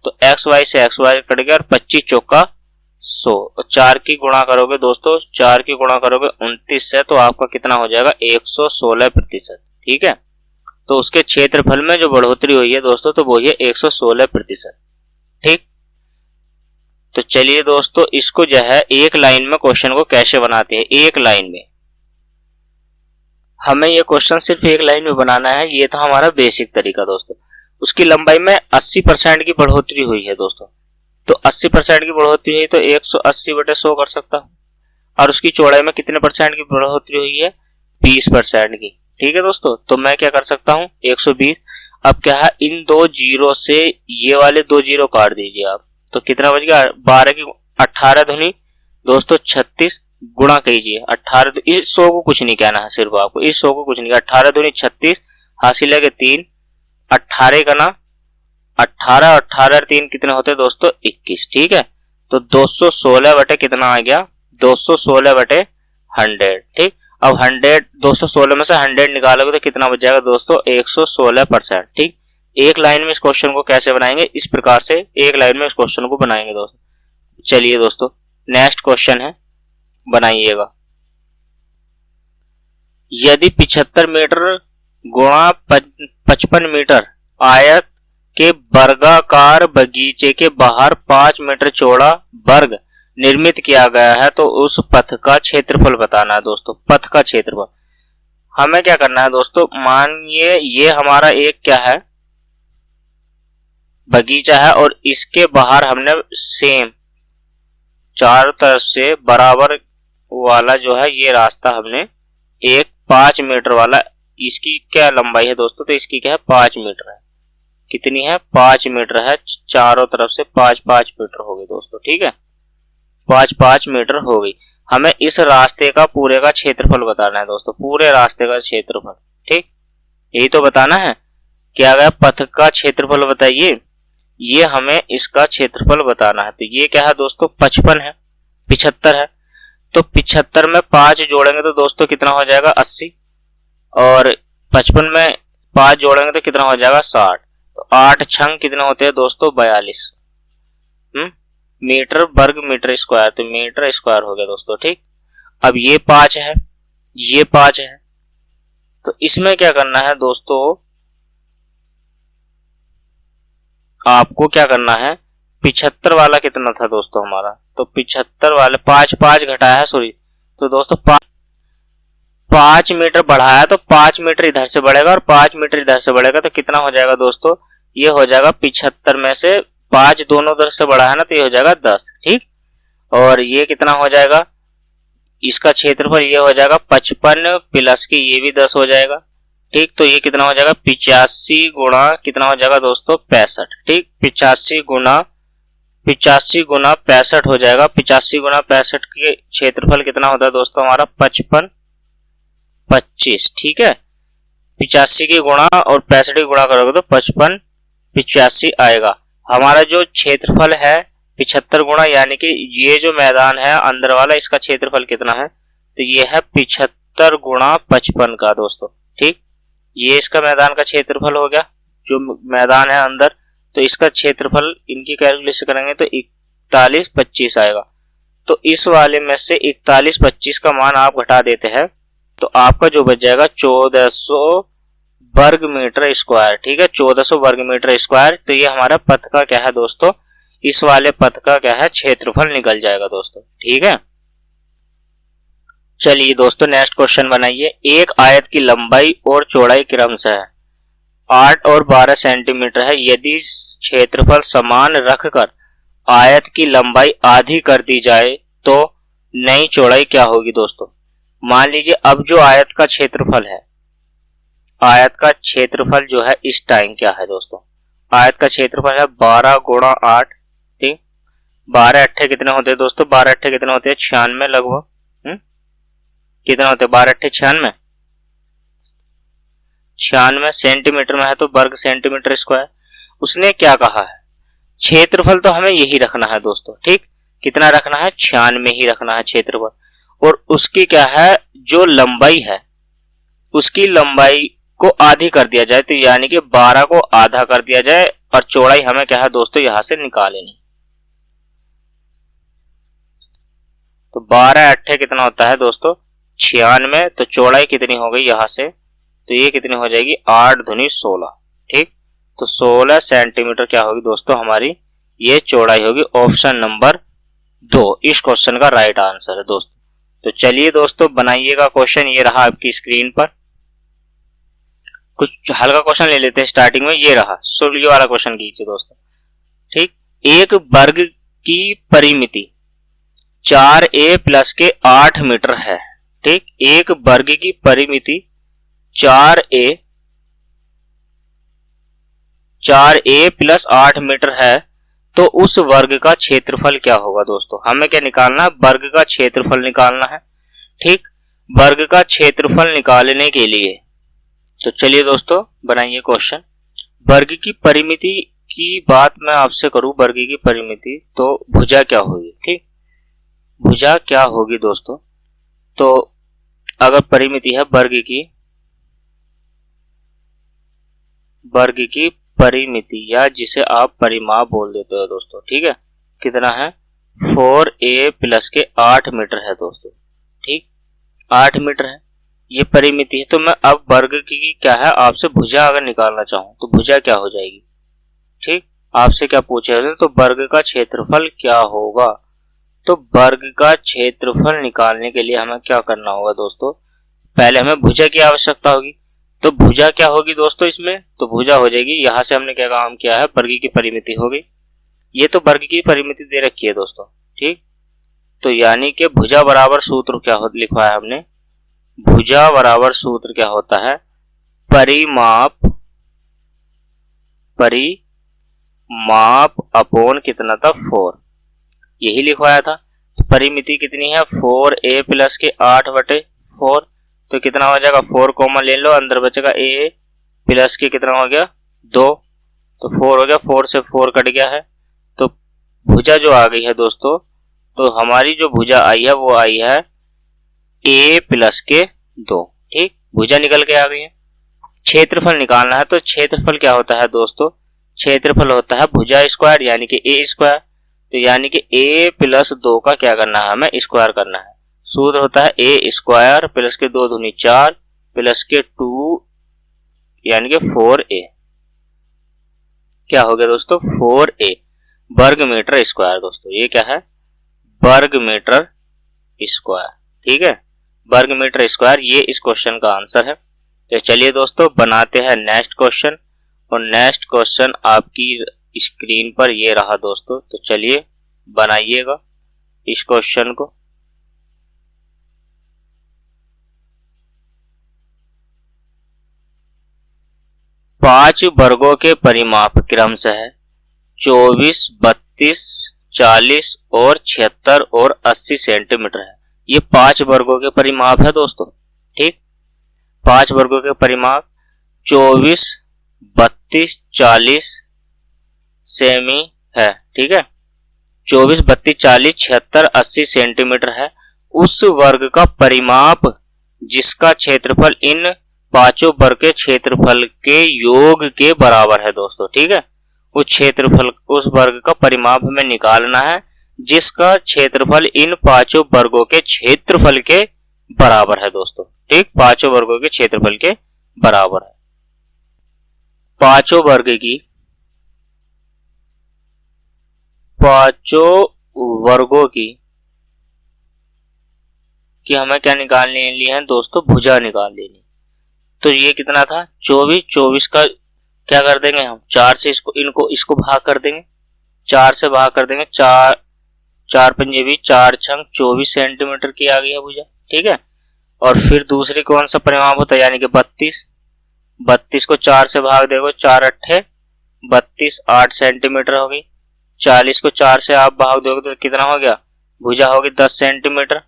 तो xy से xy कट गया और 25 चौका 100, और 4 की गुणा करोगे दोस्तों, 4 की गुणा करोगे 29 से, तो आपका कितना हो जाएगा 116%। ठीक है, तो उसके क्षेत्रफल में जो बढ़ोतरी हुई है दोस्तों, तो वो है 116%। ठीक, तो चलिए दोस्तों इसको जो है एक लाइन में क्वेश्चन को कैसे बनाते हैं। एक लाइन में हमें ये क्वेश्चन सिर्फ एक लाइन में बनाना है, ये था हमारा बेसिक तरीका दोस्तों। उसकी लंबाई में 80% की बढ़ोतरी हुई है दोस्तों, तो 80% की बढ़ोतरी हुई तो 180/100 कर सकता हूँ, और उसकी चौड़ाई में कितने परसेंट की बढ़ोतरी हुई है, 20% की। ठीक है दोस्तों, तो मैं क्या कर सकता हूँ 120। अब क्या है, इन दो जीरो से ये वाले दो जीरो काट दीजिए आप, तो कितना बच गया, 12 की 18 दूनी दोस्तों 36, गुणा कीजिए 18, इस 100 को कुछ नहीं कहना है, सिर्फ आपको इस 100 को कुछ नहीं, 18 दूनी 36, हासिल है 3, 18 का ना 18, 18 3 कितने होते हैं दोस्तों 21। ठीक है, तो 216 बटे कितना आ गया, 216 बटे 100। ठीक, अब 100 216 में से 100 निकालोगे तो कितना बच जाएगा दोस्तों 116%। ठीक, एक लाइन में इस क्वेश्चन को कैसे बनाएंगे, इस प्रकार से एक लाइन में इस क्वेश्चन को बनाएंगे दोस्तों। चलिए दोस्तों नेक्स्ट क्वेश्चन है, बनाइएगा। यदि 75 मीटर गुणा 55 मीटर आयत के वर्गाकार बगीचे के बाहर 5 मीटर चौड़ा वर्ग निर्मित किया गया है, तो उस पथ का क्षेत्रफल बताना है दोस्तों। पथ का क्षेत्रफल हमें क्या करना है दोस्तों, मानिए ये हमारा एक क्या है, बगीचा है, और इसके बाहर हमने सेम चारों तरफ से बराबर वाला जो है ये रास्ता हमने एक 5 मीटर वाला, इसकी क्या लंबाई है दोस्तों, तो इसकी क्या है 5 मीटर है, कितनी है 5 मीटर है, चारों तरफ से 5-5 मीटर हो गई दोस्तों। ठीक है, 5-5 मीटर हो गई। हमें इस रास्ते का पूरे का क्षेत्रफल बताना है दोस्तों, पूरे रास्ते का क्षेत्रफल। ठीक, यही तो बताना है, क्या गया पथ का क्षेत्रफल बताइए, ये हमें इसका क्षेत्रफल बताना है। तो ये क्या है दोस्तों 55 है, 75 है, तो 75 में 5 जोड़ेंगे तो दोस्तों कितना हो जाएगा 80, और 55 में 5 जोड़ेंगे तो कितना हो जाएगा 60, तो 8 छंग कितना होते हैं दोस्तों 42 मीटर वर्ग मीटर स्क्वायर, तो मीटर स्क्वायर हो गया दोस्तों। ठीक, अब ये 5 है, ये 5 है, तो इसमें क्या करना है दोस्तों, आपको क्या करना है, 75 वाला कितना था दोस्तों हमारा, तो 75 वाले 5 घटाया है, सॉरी, तो दोस्तों 5 मीटर बढ़ाया, तो 5 मीटर इधर से बढ़ेगा और 5 मीटर इधर से बढ़ेगा, तो कितना हो जाएगा दोस्तों, ये हो जाएगा 75 में से 5 दोनों तरफ से बढ़ा है ना, तो ये हो जाएगा 10। ठीक, और ये कितना हो जाएगा, इसका क्षेत्रफल ये हो जाएगा 55 प्लस की ये भी 10 हो जाएगा। ठीक, तो ये कितना हो जाएगा 85 गुणा कितना हो जाएगा दोस्तों 65। ठीक, 85 गुणा 65 हो जाएगा। 85 गुणा 65 के क्षेत्रफल कितना होता है दोस्तों हमारा 55 25। ठीक है, 85 की गुणा और 65 की गुणा करोगे तो 55 85 आएगा। हमारा जो क्षेत्रफल है 75 गुणा, यानी कि ये जो मैदान है अंदर वाला, इसका क्षेत्रफल कितना है, तो ये है 75 गुणा 55 का दोस्तों। ठीक, ये इसका मैदान का क्षेत्रफल हो गया, जो मैदान है अंदर, तो इसका क्षेत्रफल इनकी कैलकुलेशन करेंगे तो 4125 आएगा। तो इस वाले में से 4125 का मान आप घटा देते हैं तो आपका जो बच जाएगा 1400 वर्ग मीटर स्क्वायर। ठीक है, 1400 वर्ग मीटर स्क्वायर। तो ये हमारा पथ का क्या है दोस्तों, इस वाले पथ का क्या है क्षेत्रफल निकल जाएगा दोस्तों। ठीक है, चलिए दोस्तों नेक्स्ट क्वेश्चन बनाइए। एक आयत की लंबाई और चौड़ाई क्रमशः है 8 और 12 सेंटीमीटर है। यदि क्षेत्रफल समान रखकर आयत की लंबाई आधी कर दी जाए तो नई चौड़ाई क्या होगी दोस्तों। मान लीजिए अब जो आयत का क्षेत्रफल है आयत का क्षेत्रफल जो है इस टाइम क्या है दोस्तों। आयत का क्षेत्रफल है 12 गुणा 8, ठीक। 12 अट्ठे कितने होते हैं दोस्तों, 12 अट्ठे कितने होते हैं 96 लगभग। कितने होते हैं 12 अट्ठे 96, 96 सेंटीमीटर में है तो वर्ग सेंटीमीटर स्क्वायर। उसने क्या कहा है, क्षेत्रफल तो हमें यही रखना है दोस्तों, ठीक। कितना रखना है, 96 ही रखना है क्षेत्रफल। और उसकी क्या है, जो लंबाई है उसकी लंबाई को आधी कर दिया जाए, तो यानी कि 12 को आधा कर दिया जाए और चौड़ाई हमें क्या है दोस्तों यहां से निकाल लेनी। तो 12 अट्ठे कितना होता है दोस्तों 96, तो चौड़ाई कितनी हो गई यहां से, तो ये कितनी हो जाएगी 8 दूनी 16, ठीक। तो 16 सेंटीमीटर क्या होगी दोस्तों हमारी ये चौड़ाई होगी। ऑप्शन नंबर 2 इस क्वेश्चन का राइट आंसर है दोस्तों। तो चलिए दोस्तों बनाइएगा क्वेश्चन, ये रहा आपकी स्क्रीन पर। कुछ हल्का क्वेश्चन ले लेते हैं स्टार्टिंग में, ये रहा ये वाला क्वेश्चन कीजिए दोस्तों, ठीक। एक वर्ग की परिमिति 4a प्लस के 8 मीटर है, ठीक। एक वर्ग की परिमिति 4a प्लस 8 मीटर है, तो उस वर्ग का क्षेत्रफल क्या होगा दोस्तों। हमें क्या निकालना है, वर्ग का क्षेत्रफल निकालना है, ठीक। वर्ग का क्षेत्रफल निकालने के लिए तो चलिए दोस्तों बनाइए क्वेश्चन। वर्ग की परिमिति की बात मैं आपसे करूं, वर्ग की परिमिति तो भुजा क्या होगी, ठीक। भुजा क्या होगी दोस्तों, तो अगर परिमिति है वर्ग की परिमिति या जिसे आप परिमाप बोल देते हो दोस्तों, ठीक है। कितना है 4a प्लस के 8 मीटर है दोस्तों, ठीक। 8 मीटर है ये परिमिति है। तो मैं अब वर्ग की क्या है आपसे भुजा अगर निकालना चाहूं तो भुजा क्या हो जाएगी, ठीक। आपसे क्या पूछे तो वर्ग का क्षेत्रफल क्या होगा। तो वर्ग का क्षेत्रफल निकालने के लिए हमें क्या करना होगा दोस्तों, पहले हमें भुजा की आवश्यकता होगी। तो भुजा क्या होगी दोस्तों इसमें, तो भुजा हो जाएगी, यहां से हमने क्या काम किया है वर्ग की परिमिति हो गई, ये तो वर्ग की परिमिति दे रखी है दोस्तों, ठीक। तो यानी कि भुजा बराबर सूत्र क्या लिखा है हमने, भुजा बराबर सूत्र क्या होता है, परिमाप अपॉन कितना था 4, यही लिखवाया था। तो परिमिति कितनी है 4a प्लस के 8 बटे 4, तो कितना हो जाएगा 4 कॉमन ले लो, अंदर बचेगा a प्लस के कितना हो गया 2, तो 4 हो गया, 4 से 4 कट गया है। तो भुजा जो आ गई है दोस्तों, तो हमारी जो भुजा आई है वो आई है a प्लस के 2, ठीक। भुजा निकल के आ गई है। क्षेत्रफल निकालना है, तो क्षेत्रफल क्या होता है दोस्तों, क्षेत्रफल होता है भुजा स्क्वायर यानी कि a स्क्वायर। तो यानी कि a प्लस 2 का क्या करना है हमें स्क्वायर करना है। सूत्र होता है a स्क्वायर प्लस के 2 दूनी 4 प्लस के 2 यानी कि 4a, क्या हो गया दोस्तों 4a वर्ग मीटर स्क्वायर। दोस्तों ये क्या है वर्ग मीटर स्क्वायर, ठीक है, वर्ग मीटर स्क्वायर, ये इस क्वेश्चन का आंसर है। तो चलिए दोस्तों बनाते हैं नेक्स्ट क्वेश्चन, और नेक्स्ट क्वेश्चन आपकी स्क्रीन पर ये रहा दोस्तों। तो चलिए बनाइएगा इस क्वेश्चन को। पांच वर्गों के परिमाप क्रमशः 24, 32, 40 और 76 और 80 सेंटीमीटर है। ये 5 वर्गों के परिमाप है दोस्तों, ठीक। 5 वर्गों के परिमाप 24, 32, 40 सेमी है, ठीक है। 24, 32, 40, 76, 80 सेंटीमीटर है। उस वर्ग का परिमाप जिसका क्षेत्रफल इन पांचों वर्ग के क्षेत्रफल के योग के बराबर है दोस्तों, ठीक है। उस क्षेत्रफल उस वर्ग का परिमाप हमें निकालना है जिसका क्षेत्रफल इन पांचों वर्गों के क्षेत्रफल के बराबर है दोस्तों, ठीक। पांचों वर्गों के क्षेत्रफल के बराबर है। पांचों वर्गों की हमें क्या निकाल लेनी है दोस्तों, भुजा निकाल लेनी। तो ये कितना था 24, 24 का क्या कर देंगे हम 4 से इसको भाग कर देंगे, 4 से भाग कर देंगे, 4 पंजे भी 4 छंग 24 सेंटीमीटर की आ गई है भुजा, ठीक है। और फिर दूसरी कौन सा परिमाप होता है यानी कि 32, 32 को 4 से भाग देगो, 4 अट्ठे 32, 8 सेंटीमीटर होगी। 40 को 4 से आप भाग दोगे तो कितना हो गया, भुजा होगी 10 सेंटीमीटर।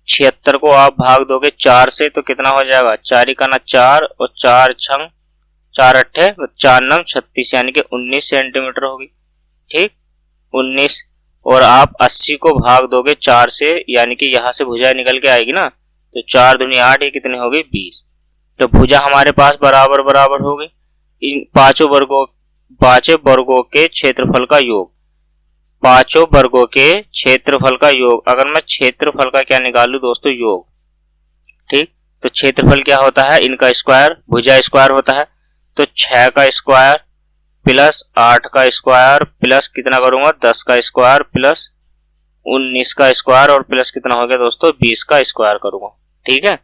76 को आप भाग दोगे 4 से तो कितना हो जाएगा, 4 का ना 4 और 4 छंग 4 अट्ठे 4 नंग 36 यानी कि 19 सेंटीमीटर होगी। ठीक, 19। और आप 80 को भाग दोगे 4 से यानी कि यहाँ से भुजा निकल के आएगी ना, तो 4 दूनी 8, ये कितनी होगी 20। तो भुजा हमारे पास बराबर बराबर हो गई। इन पांचों वर्गों के क्षेत्रफल का योग, पांचों वर्गों के क्षेत्रफल का योग, अगर मैं क्षेत्रफल का क्या निकालू दोस्तों, योग। ठीक, तो क्षेत्रफल क्या होता है, इनका स्क्वायर, भुजा स्क्वायर होता है। तो 6 का स्क्वायर प्लस 8 का स्क्वायर प्लस कितना करूंगा 10 का स्क्वायर प्लस 19 का स्क्वायर और प्लस कितना हो गया दोस्तों 20 का स्क्वायर करूंगा। ठीक है,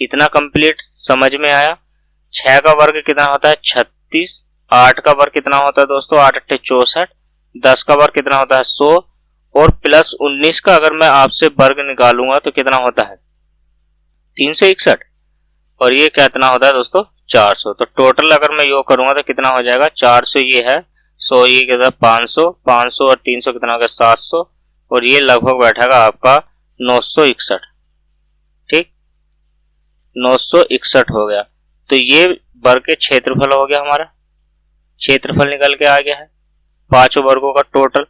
इतना कंप्लीट समझ में आया। 6 का वर्ग कितना होता है 36, 8 का वर्ग कितना होता है दोस्तों 8 अट्ठे 64, 10 का वर्ग कितना होता है 100 और प्लस 19 का अगर मैं आपसे वर्ग निकालूंगा तो कितना होता है 361 और ये कितना होता है दोस्तों 400। तो टोटल अगर मैं योग करूंगा तो कितना हो जाएगा 400 ये है, 100 ये कितना 500, 500 और 300 कितना हो गया 700 और ये लगभग बैठेगा आपका 961। ठीक, 961 हो गया। तो ये वर्ग के क्षेत्रफल हो गया, हमारा क्षेत्रफल निकल के आ गया है पांचों वर्गों का टोटल।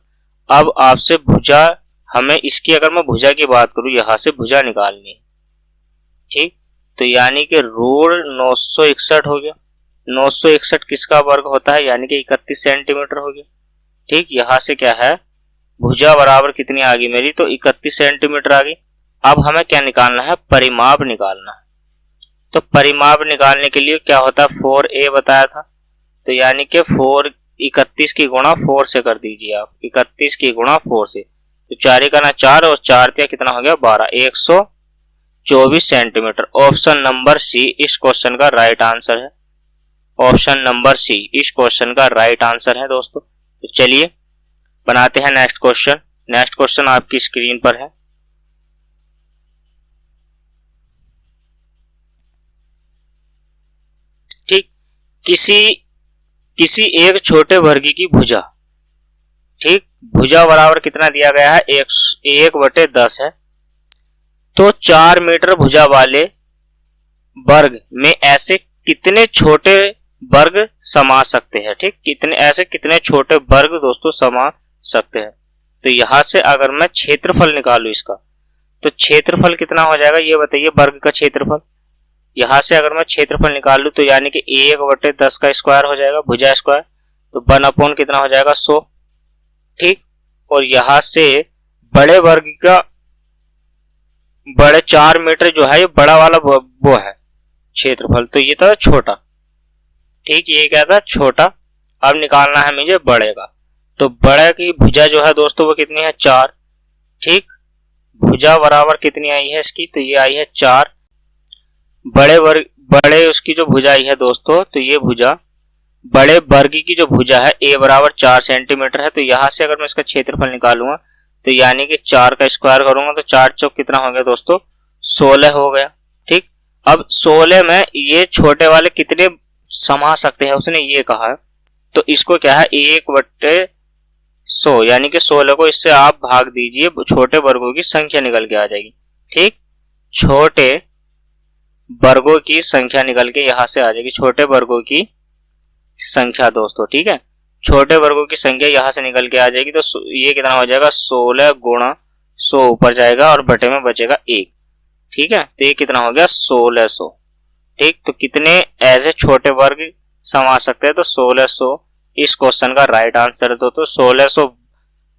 अब आपसे भुजा, हमें इसकी अगर मैं भुजा की बात करूं, यहां से भुजा निकालनी है। ठीक, तो यानी कि रूट 961 हो गया। 961 किसका वर्ग होता है, यानी कि 31 सेंटीमीटर हो गया। ठीक, यहां से क्या है भुजा बराबर कितनी आ गई मेरी, तो 31 सेंटीमीटर आ गई। अब हमें क्या निकालना है, परिमाप निकालना है। तो परिमाप निकालने के लिए क्या होता है 4a बताया था, तो यानी कि 31 की गुणा 4 से कर दीजिए आप, 31 की गुणा 4 से, तो 4 का ना 4 और 4 तिया कितना हो गया 12, 124 सेंटीमीटर। ऑप्शन नंबर सी इस क्वेश्चन का राइट आंसर है। ऑप्शन नंबर सी इस क्वेश्चन का राइट आंसर है दोस्तों। तो चलिए बनाते हैं नेक्स्ट क्वेश्चन। नेक्स्ट क्वेश्चन आपकी स्क्रीन पर है। ठीक, किसी एक छोटे वर्ग की भुजा, ठीक, भुजा बराबर कितना दिया गया है 1/10 है। तो 4 मीटर भुजा वाले वर्ग में ऐसे कितने छोटे वर्ग समा सकते हैं। ठीक, कितने छोटे वर्ग दोस्तों समा सकते हैं। तो यहां से अगर मैं क्षेत्रफल निकालू इसका, तो क्षेत्रफल कितना हो जाएगा ये बताइए, वर्ग का क्षेत्रफल। यहां से अगर मैं क्षेत्रफल निकाल लूं तो यानी कि 1/10 का स्क्वायर हो जाएगा, भुजा स्क्वायर, तो 1 कितना हो जाएगा 100। ठीक, और यहां से बड़े वर्ग का, बड़े 4 मीटर जो है ये बड़ा वाला वो है क्षेत्रफल, तो ये था छोटा। ठीक, ये क्या था छोटा। अब निकालना है मुझे बड़े का, तो बड़े की भुजा जो है दोस्तों वो कितनी है 4। ठीक, भुजा बराबर कितनी आई है इसकी, तो ये आई है 4। बड़े उसकी जो भुजा आई है दोस्तों, तो ये भुजा बड़े वर्ग की जो भुजा है a बराबर 4 सेंटीमीटर है। तो यहां से अगर मैं इसका क्षेत्रफल निकालूंगा तो यानी कि 4 का स्क्वायर करूंगा तो 4 चौक कितना हो गया दोस्तों 16 हो गया। ठीक, अब 16 में ये छोटे वाले कितने समा सकते हैं उसने ये कहा है, तो इसको क्या है 1/100 यानी कि 16 को इससे आप भाग दीजिए, छोटे वर्गों की संख्या निकल के आ जाएगी। ठीक, छोटे वर्गों की संख्या निकल के यहां से आ जाएगी, छोटे वर्गों की संख्या दोस्तों। ठीक है, छोटे वर्गों की संख्या यहां से निकल के आ जाएगी, तो ये कितना हो जाएगा 16 गुणा 100 ऊपर जाएगा और बटे में बचेगा 1। ठीक है, तो ये कितना हो गया 1600। ठीक, तो कितने ऐसे छोटे वर्ग समा सकते हैं, तो 1600 इस क्वेश्चन का राइट आंसर है। तो 1600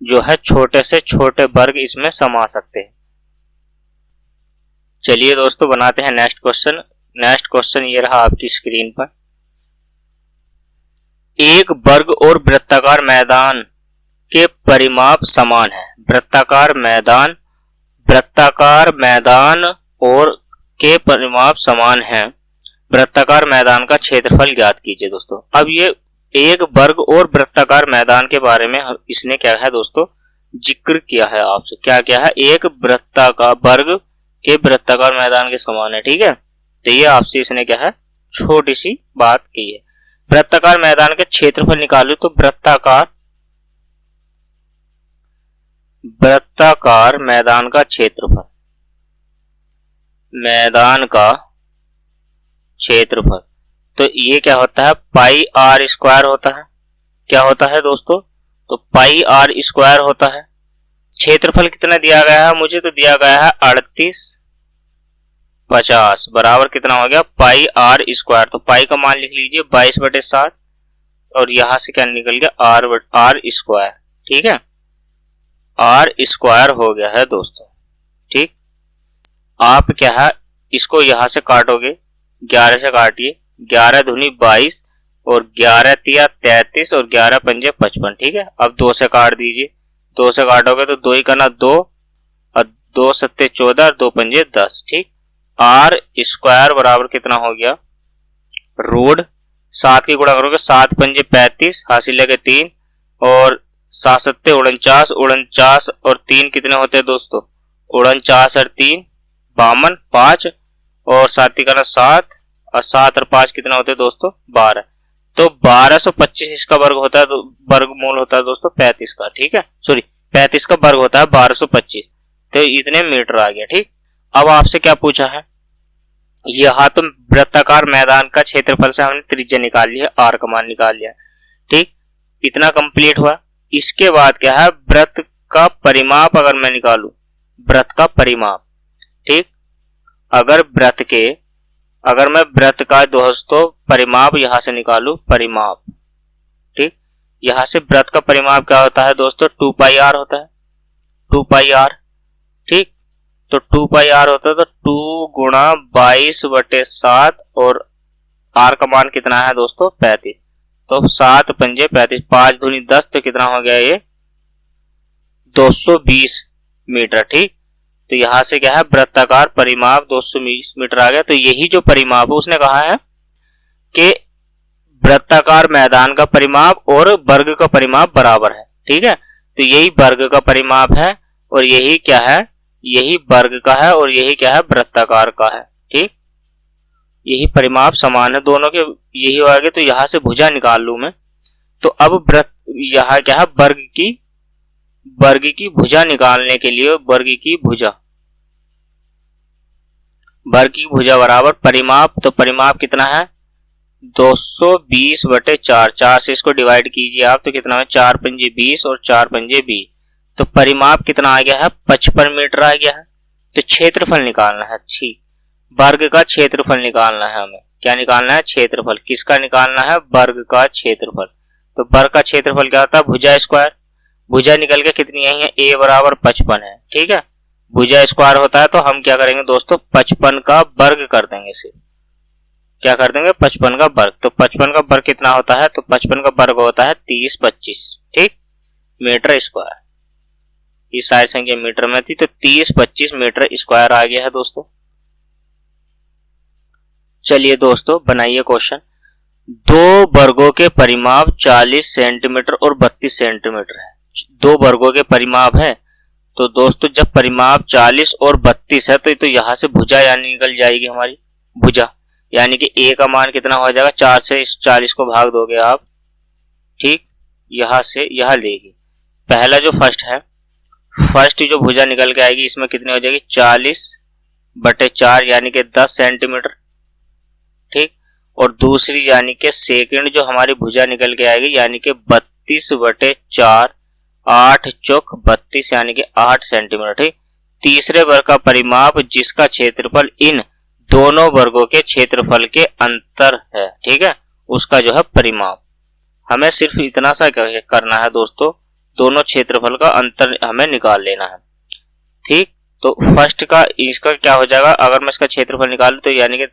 जो है छोटे से छोटे वर्ग इसमें समा सकते हैं। चलिए दोस्तों बनाते हैं नेक्स्ट क्वेश्चन। नेक्स्ट क्वेश्चन ये रहा आपकी स्क्रीन पर। एक वर्ग और वृत्ताकार मैदान के परिमाप समान है। वृत्ताकार मैदान और के परिमाप समान है। वृत्ताकार मैदान का क्षेत्रफल ज्ञात कीजिए दोस्तों। अब ये एक वर्ग और वृत्ताकार मैदान के बारे में इसने क्या है दोस्तों जिक्र किया है आपसे, क्या क्या है, एक वृत्ताकार वर्ग के वृत्ताकार मैदान के समान है। ठीक है, तो ये आपसे इसने क्या है छोटी सी बात की है। वृत्ताकार मैदान का क्षेत्रफल निकालो तो वृत्ताकार मैदान का क्षेत्रफल, तो ये क्या होता है, पाई आर स्क्वायर होता है। क्या होता है दोस्तों, तो पाई आर स्क्वायर होता है। क्षेत्रफल कितना दिया गया है मुझे, तो दिया गया है 3850 बराबर कितना हो गया, पाई आर स्क्वायर। तो पाई का मान लिख लीजिए 22/7 और यहां से क्या निकल गया, आर स्क्वायर। ठीक है, आर स्क्वायर हो गया है दोस्तों। ठीक, आप क्या है इसको यहां से काटोगे, 11 से काटिए, 11 दूनी 22 और 11 तिया 33 और 11 पंजे 55। ठीक है, अब 2 से काट दीजिए, 2 से काटोगे तो 2 ही करना 2 और 2 सत्ते 14 और 2 पंजे 10। ठीक, आर स्क्वायर बराबर कितना हो गया, रूट 7 की गुणा करोगे 7 पंजे 35, हासिल लगे 3 और 7 सत्ते 49, 49 और 3 कितने होते हैं दोस्तों, 49 और 3 52, 5 और 7 करना 7 और 7 और 5 कितना होते हैं दोस्तों, 12। तो 1225 इसका वर्ग होता है, तो वर्गमूल होता है दोस्तों 35 का। ठीक है, सॉरी 35 का वर्ग होता है 1225, तो इतने मीटर आ गया। ठीक, अब आपसे क्या पूछा है, यहाँ तो वृत्ताकार मैदान का क्षेत्रफल से हमने त्रिज्या निकाल लिया, आर का मान निकाल लिया। ठीक, इतना कंप्लीट हुआ। इसके बाद क्या है, वृत्त का परिमाप अगर मैं निकालू, वृत्त का परिमाप। ठीक, अगर मैं वृत्त का दोस्तों परिमाप यहां से निकालू, परिमाप। ठीक, यहां से वृत्त का परिमाप क्या होता है दोस्तों, 2 पाई आर होता है, 2 पाई आर। ठीक, तो 2 पाई आर होता है, तो 2 गुणा 22/7 और आर का मान कितना है दोस्तों, 35। तो 7 पंजे 35, 5 दूनी 10, तो कितना हो गया ये 220 मीटर। ठीक, तो यहां से क्या है, वृत्ताकार परिमाप 220 मीटर आ गया। तो यही जो परिमाप है उसने कहा है कि वृत्ताकार मैदान का परिमाप और वर्ग का परिमाप बराबर है। ठीक है, तो यही वर्ग का परिमाप है और यही क्या है, यही वर्ग का है और यही क्या है, वृत्ताकार का है। ठीक, यही परिमाप समान है दोनों के, यही हो गया। तो यहां से भुजा निकाल लू मैं, तो अब वृत्त यहां क्या है, वर्ग की भुजा निकालने के लिए वर्ग की भुजा बराबर परिमाप, तो परिमाप कितना है 220/4, 4 से इसको डिवाइड कीजिए आप, तो कितना है 4 पंजे 20 और 4 पंजे 20, तो परिमाप कितना आ गया है 55 मीटर आ गया है। तो क्षेत्रफल निकालना है, ठीक, वर्ग का क्षेत्रफल निकालना है हमें। क्या निकालना है, क्षेत्रफल। किसका निकालना है, वर्ग का क्षेत्रफल। तो वर्ग का क्षेत्रफल क्या होता है, भुजा स्क्वायर। भुजा निकल के कितनी आई है, a बराबर 55 है। ठीक है, भुजा स्क्वायर होता है, तो हम क्या करेंगे दोस्तों, 55 का वर्ग कर देंगे सिर्फ। क्या कर देंगे, 55 का वर्ग। तो 55 का वर्ग कितना होता है, तो 55 का वर्ग होता है 30/25। ठीक, मीटर स्क्वायर। ये सारी संख्या मीटर में थी, तो 30/25 मीटर स्क्वायर आ गया है दोस्तों। चलिए दोस्तों बनाइए क्वेश्चन। दो वर्गों के परिमाप 40 सेंटीमीटर और 32 सेंटीमीटर है। दो वर्गों के परिमाप है, तो दोस्तों जब परिमाप 40 और 32 है, तो यहां से भुजा यानी निकल जाएगी हमारी भुजा, यानी कि a का मान कितना हो जाएगा, 4 से इस 40 को भाग दोगे आप। ठीक, यहां से यहां लेगी। पहला जो फर्स्ट जो भुजा निकल के आएगी, इसमें कितनी हो जाएगी 40/4 यानी कि 10 सेंटीमीटर। ठीक, और दूसरी यानी कि सेकंड जो हमारी भुजा निकल के आएगी, यानी कि 32/4, 8 चौक 32 यानी कि 8 सेंटीमीटर। ठीक, तीसरे वर्ग का परिमाप जिसका क्षेत्रफल इन दोनों वर्गों के क्षेत्रफल के अंतर है, ठीक है, उसका जो है परिमाप। हमें सिर्फ इतना सा करना है दोस्तों, दोनों क्षेत्रफल का अंतर हमें निकाल लेना है। ठीक, तो फर्स्ट का इसका क्या हो जाएगा, अगर मैं इसका क्षेत्रफल निकालूं तो यानी कि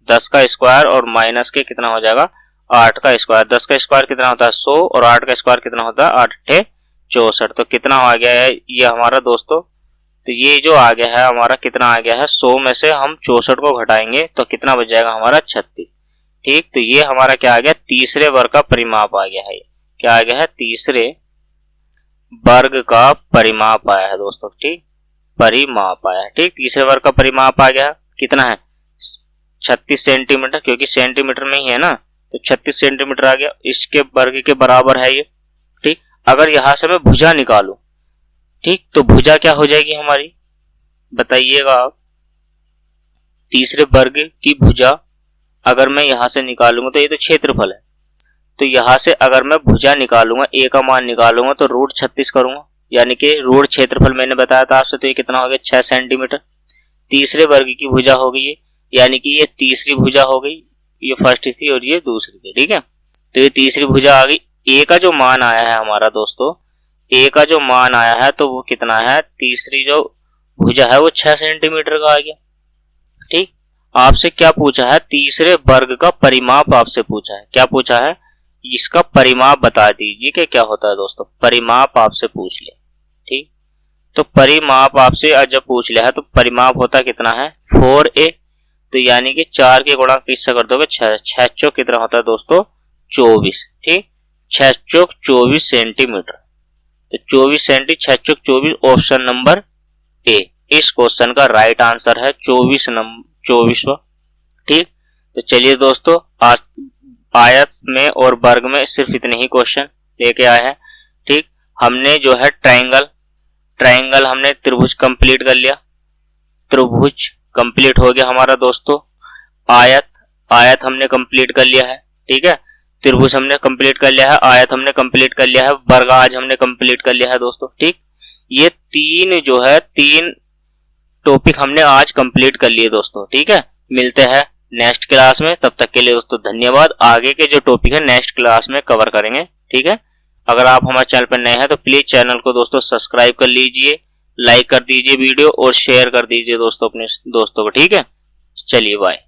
10 का स्क्वायर और माइनस के कितना हो जाएगा 8 का स्क्वायर। 10 का स्क्वायर कितना होता है 100 और 8 का स्क्वायर कितना होता है 8 × 64। तो कितना आ गया है ये हमारा दोस्तों, तो ये जो आ गया है हमारा कितना आ गया है, 100 में से हम 64 को घटाएंगे तो कितना बच जाएगा हमारा 36। ठीक, तो ये हमारा क्या आ गया, तीसरे वर्ग का परिमाप आ गया है। क्या आ गया है, तीसरे वर्ग का परिमाप आया है दोस्तों। ठीक, परिमाप आया है। ठीक, तीसरे वर्ग का परिमाप आ गया, कितना है 36 सेंटीमीटर, क्योंकि सेंटीमीटर में ही है ना, तो 36 सेंटीमीटर आ गया, इसके वर्ग के बराबर है ये। ठीक, अगर यहां से मैं भुजा निकालूं, ठीक, तो भुजा क्या हो जाएगी हमारी, बताइएगा आप। तीसरे वर्ग की भुजा अगर मैं यहां से निकालूंगा तो ये तो क्षेत्रफल है, तो यहां से अगर मैं भुजा निकालूंगा, ए का मान निकालूंगा तो रूट 36 करूंगा, यानी कि रूट क्षेत्रफल मैंने बताया था आपसे, तो ये कितना हो गया 6 सेंटीमीटर। तीसरे वर्ग की भुजा हो गई, यानी कि ये तीसरी भुजा हो गई, ये फर्स्ट थी और ये दूसरी थी। ठीक है, तो ये तीसरी भुजा आ गई। ए का जो मान आया है हमारा दोस्तों, ए का जो मान आया है तो वो कितना है, तीसरी जो भुजा है वो 6 सेंटीमीटर का आ गया। ठीक, आपसे क्या पूछा है, तीसरे वर्ग का परिमाप आपसे पूछा है। क्या पूछा है, इसका परिमाप बता दीजिए कि क्या होता है दोस्तों, परिमाप आपसे पूछ लिया। ठीक, तो परिमाप आपसे जब पूछ लिया है तो परिमाप होता कितना है 4a, तो यानी कि 4 के गुणा किससे कर दोगे 6, 6 चौक कितना होता है दोस्तों 24। ठीक, 6 चौक 24 सेंटीमीटर, तो 24 सेंटी 6 चौक 24, ऑप्शन नंबर ए इस क्वेश्चन का राइट आंसर है 24वां। ठीक, तो चलिए दोस्तों, आज आयत में और वर्ग में सिर्फ इतने ही क्वेश्चन लेके आए हैं। ठीक, हमने जो है ट्रायंगल हमने त्रिभुज कंप्लीट कर लिया, त्रिभुज कंप्लीट हो गया हमारा दोस्तों। आयत हमने कंप्लीट कर लिया है। ठीक है, त्रिभुज हमने कंप्लीट कर लिया है, आयत हमने कंप्लीट कर लिया है, वर्ग आज हमने कंप्लीट कर लिया है दोस्तों। ठीक, ये तीन टॉपिक हमने आज कंप्लीट कर लिए दोस्तों। ठीक है, मिलते हैं नेक्स्ट क्लास में, तब तक के लिए दोस्तों धन्यवाद। आगे के जो टॉपिक है नेक्स्ट क्लास में कवर करेंगे। ठीक है, अगर आप हमारे चैनल पर नए हैं तो प्लीज चैनल को दोस्तों सब्सक्राइब कर लीजिए, लाइक कर दीजिए वीडियो और शेयर कर दीजिए दोस्तों अपने दोस्तों को। ठीक है, चलिए बाय।